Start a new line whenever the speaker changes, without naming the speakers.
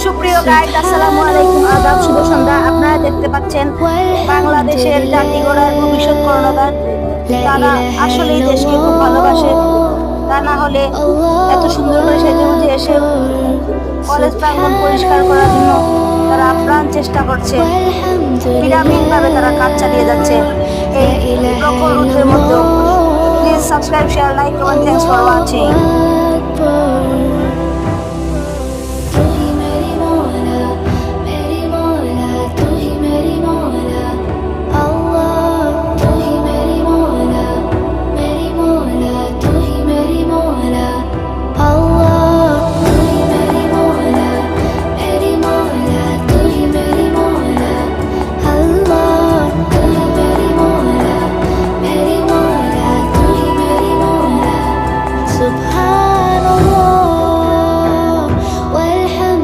সুপ্রিয় গাইড, আসসালামু আলাইকুম, আদাব, শুভ সন্ধ্যা। আপনারা দেখতে পাচ্ছেন বাংলাদেশের জাতি গড়ার ভবিষ্যৎ কর্ণধার। তারা আসলেই দেশকে খুব ভালোবাসে। তা না হলে এত সুন্দর করে সেজে গুজে এসে কলেজ প্রাঙ্গণ পরিষ্কার করার জন্য তারা আপ্রাণ চেষ্টা করছে। বিরামহীনভাবে তারা কাজ চালিয়ে যাচ্ছে এই প্রখর রোদের মধ্যেও। Please subscribe, share, like, comment. Thanks for watching.